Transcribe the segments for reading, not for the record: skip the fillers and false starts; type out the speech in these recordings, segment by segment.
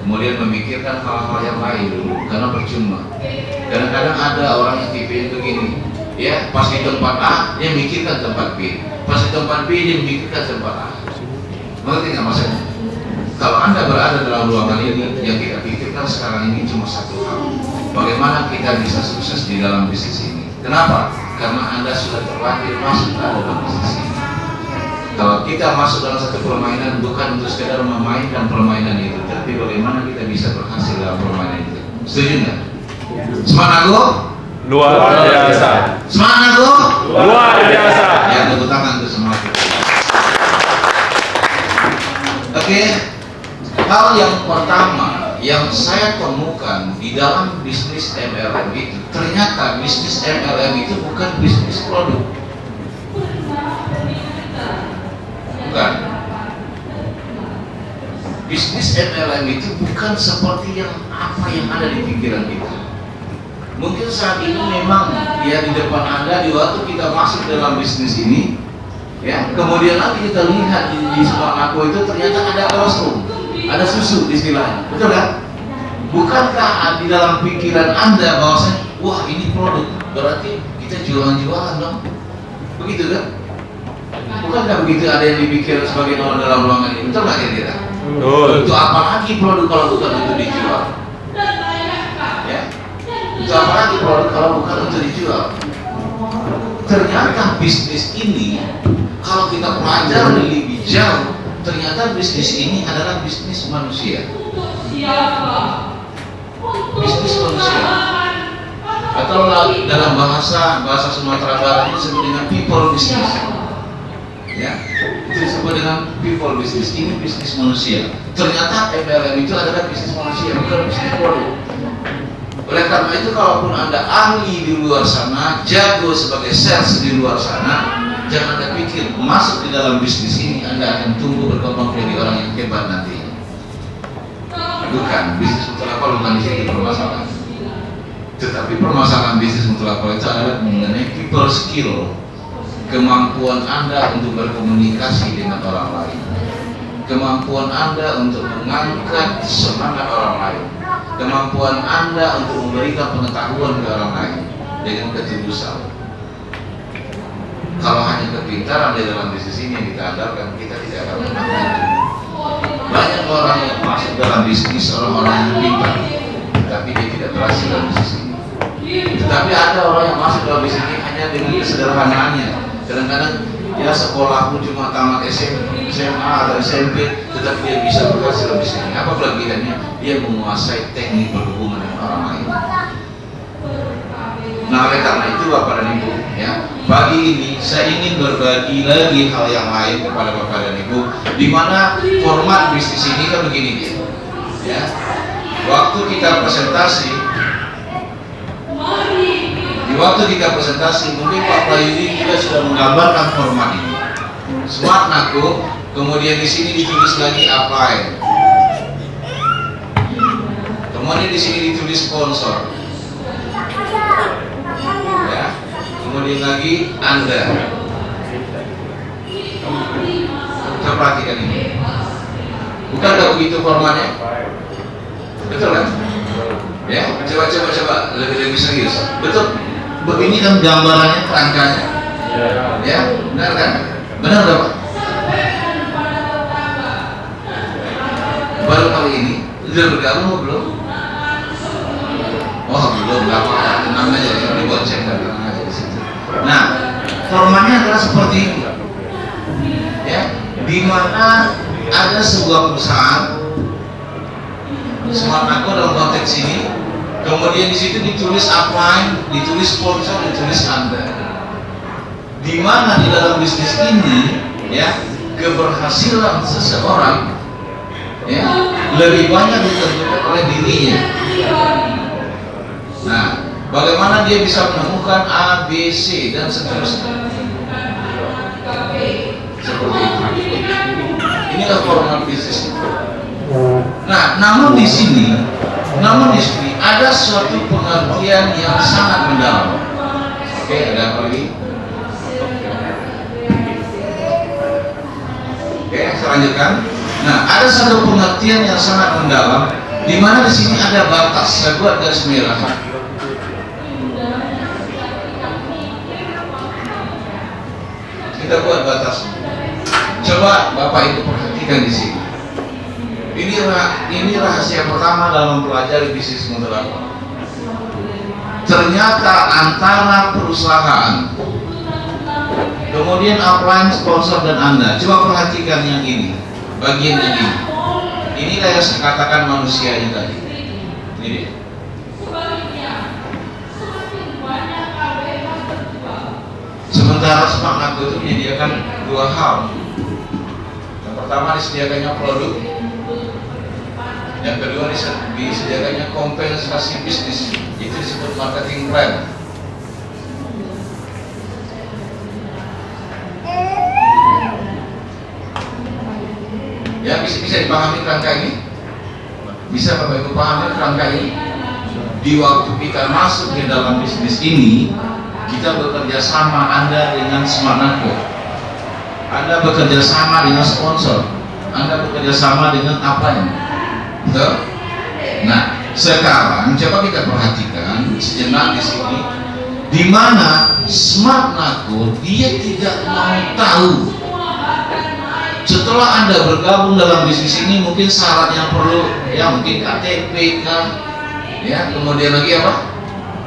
kemudian memikirkan hal-hal yang lain dulu, karena percuma. Kadang-kadang ada orang yang tipenya begini, ya, pas di tempat A dia mikirkan tempat B, pas di tempat B dia mikirkan tempat A. Mengerti nggak maksudnya? Kalau Anda berada dalam ruangan ini, yang kita pikirkan sekarang ini cuma satu hal: bagaimana kita bisa sukses di dalam bisnis ini. Kenapa? Karena Anda sudah terlanjur masuk ke dalam bisnis ini. Kalau kita masuk dalam satu permainan, bukan untuk sekedar memainkan permainan itu, tapi bagaimana kita bisa berhasil dalam permainan itu. Setuju nggak? Semangat Go? Luar biasa. Semangat Go? Luar biasa. Ya, tepuk tangan untuk semua kita. Oke, hal yang pertama yang saya temukan di dalam bisnis MLM itu, ternyata bisnis MLM itu bukan bisnis produk. Bukan. Bisnis MLM itu bukan seperti apa yang ada di pikiran kita. Mungkin saat ini memang ya di depan Anda, di waktu kita masuk dalam bisnis ini, ya, kemudian nanti kita lihat di Sumarnako itu ternyata ada kostum, ada susu istilahnya, betul kan? Bukankah di dalam pikiran Anda bahwasanya, wah ini produk, berarti kita jualan-jualan dong, begitu kan? Bukankah begitu ada yang dipikir sebagai orang dalam ruangan ini, betul nggak kira-kira? Untuk apa lagi produk kalau bukan untuk dijual? Ya, untuk apa lagi produk kalau bukan untuk dijual? Ternyata bisnis ini, kalau kita pelajari lebih jauh, ternyata bisnis ini adalah bisnis manusia. Bisnis manusia. Atau dalam bahasa Sumatera Barat itu disebut dengan people business. Ya, itu disebut dengan people business. Ini bisnis manusia. Ternyata MLM itu adalah bisnis manusia, bukan bisnis produk. Oleh karena itu, kalaupun Anda ahli di luar sana, jago sebagai sales di luar sana, jangan Anda pikir masuk di dalam bisnis ini Anda akan tumbuh berkembang menjadi orang yang hebat nanti. Bukan, bisnis mutlakal bukan di situ permasalahan. Tetapi permasalahan bisnis mutlakal itu adalah mengenai people skill, kemampuan Anda untuk berkomunikasi dengan orang lain, kemampuan Anda untuk mengangkat semangat orang lain, kemampuan Anda untuk memberikan pengetahuan ke orang lain dengan ketulusan. Kalau hanya kepintaran di dalam bisnis ini yang kita andalkan, kita tidak akan menang maju. Banyak orang yang masuk dalam bisnis, orang-orang yang pintar, tapi dia tidak berhasil dalam bisnis ini. Tetapi ada orang yang masuk dalam bisnis ini hanya dengan kesederhanaannya. Kadang-kadang ya sekolah pun cuma tamat SMA atau SMP, tetapi dia bisa berhasil dalam bisnis ini. Apa kelebihannya? Dia menguasai teknik berhubungan dengan orang lain. Nah, oleh karena itu Bapak dan Ibu, ya, pagi ini saya ingin berbagi lagi hal yang lain kepada Bapak dan Ibu, di mana format bisnis ini kan begini dia, ya. Waktu kita presentasi, mungkin Pak Prayudi juga sudah menggambarkan format ini. Sumarnako, kemudian di sini ditulis lagi apply, kemudian di sini ditulis sponsor. Ya, kemudian lagi Anda. Coba perhatikan ini. Bukankah begitu formatnya? Betul kan? Ya, coba lebih serius. Betul. Begini kan gambarannya, kerangkanya. Ya, benar kan? Benar nggak Pak? Baru kali ini, sudah bergabung atau belum? Oh belum, nggak apa-apa, tenang aja, ini buat cek, tenang aja di situ. Nah, formatnya adalah seperti ini, ya, di mana ada sebuah perusahaan, Sumarnako dalam konteks ini, kemudian di situ ditulis apply, ditulis sponsor, ditulis Anda. Di mana di dalam bisnis ini, ya, keberhasilan seseorang, ya, lebih banyak ditentukan oleh dirinya. Nah, bagaimana dia bisa menemukan A, B, C dan seterusnya. Seperti itu. Inilah format bisnis. Nah, namun di sini ada suatu pengertian yang sangat mendalam. Oke, ada apa lagi? Oke, saya lanjutkan. Nah, ada satu pengertian yang sangat mendalam Di mana di sini ada batas, saya buat garis merah. Kita buat batas. Coba Bapak Ibu perhatikan di sini. Ini rahasia pertama dalam mempelajari bisnis multilevel. Ternyata antara perusahaan, kemudian upline, sponsor, dan Anda, coba perhatikan yang ini, bagian yang ini. Inilah yang saya katakan manusianya tadi. Ini dia. Sementara Smart Nago itu menyediakan dua hal. Yang pertama disediakannya produk, yang kedua disediakannya kompensasi bisnis. Itu disebut marketing plan. Ya, bisa dipahami kerangka ini? Bisa Bapak Ibu pahami kerangka ini? Di waktu kita masuk di dalam bisnis ini, kita bekerja sama Anda dengan Smart Nago, Anda bekerja sama dengan sponsor, Anda bekerja sama dengan apa ini? Betul? Nah, sekarang coba kita perhatikan sejenak di sini, di mana Smart Nago dia tidak mau tahu. Setelah Anda bergabung dalam bisnis ini, mungkin syarat yang perlu, ya mungkin KTP kan, ya kemudian lagi apa?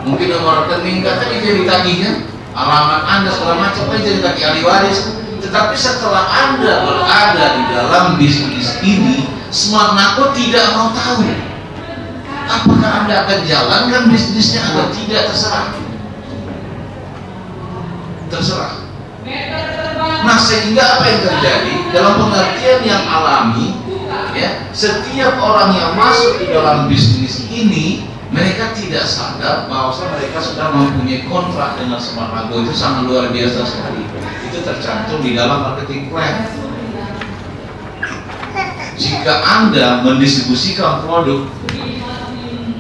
Mungkin nomor rekening kan, tadi jadi tagihnya, alamat Anda segala macam kan jadi tagih ahli waris. Tetapi setelah Anda berada di dalam bisnis ini, Smart Nago tidak mau tahu apakah Anda akan jalankan bisnisnya atau tidak, terserah. Nah, sehingga apa yang terjadi dalam pengertian yang alami, ya, setiap orang yang masuk di dalam bisnis ini, mereka tidak sadar bahwa mereka sudah mempunyai kontrak dengan Smart Nago. Itu sangat luar biasa sekali. Itu tercantum di dalam marketing plan. Jika Anda mendistribusikan produk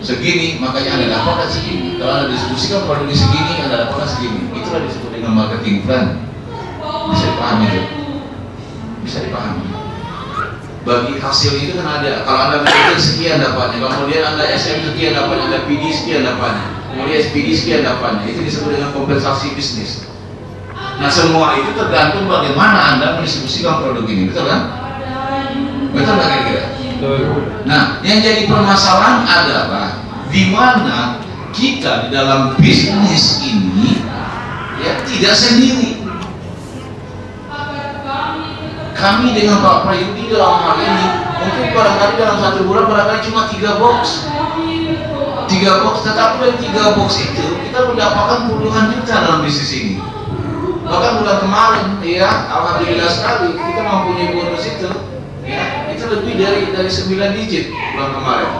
segini, makanya Anda dapatkan segini. Kalau Anda distribusikan produknya segini, Anda dapatkan segini. Itulah disebut dengan marketing plan. Bisa dipahami itu? Bisa dipahami. Bagi hasil itu kan ada. Kalau Anda bikin sekian dapatnya, kemudian Anda SM sekian dapatnya, Anda PD sekian dapatnya, kemudian SPD sekian dapatnya. Itu disebut dengan kompensasi bisnis. Nah, semua itu tergantung bagaimana Anda mendistribusikan produk ini, betul kan? Betul nggak kira-kira? Nah, yang jadi permasalahan adalah di mana kita di dalam bisnis ini, ya, tidak sendiri. Kami dengan Pak Prayudi dalam hal ini mungkin barangkali dalam satu bulan barangkali cuma 3 box, tetapi dari 3 box itu kita mendapatkan puluhan juta dalam bisnis ini. Bahkan bulan kemarin, ya, alhamdulillah sekali kita mempunyai bonus itu, ya, itu lebih dari 9 digit bulan kemarin.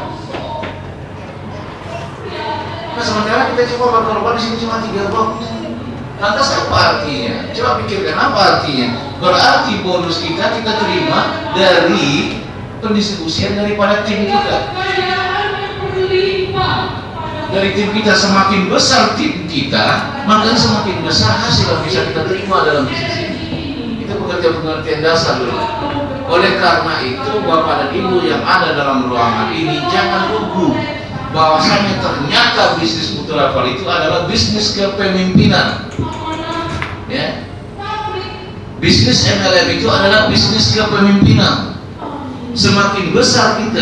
Nah, sementara kita coba berkorban di sini cuma 3 box. Lantas apa artinya? Coba pikirkan apa artinya? Berarti bonus kita terima dari pendistribusian daripada tim kita. Dari tim kita, semakin besar tim kita, maka semakin besar hasil yang bisa kita terima dalam bisnis ini. Itu pengertian dasar dulu. Oleh karena itu, Bapak dan Ibu yang ada dalam ruangan ini, jangan lugu bahwasanya ternyata bisnis multilevel itu adalah bisnis kepemimpinan. Ya, bisnis MLM itu adalah bisnis kepemimpinan. Semakin besar kita,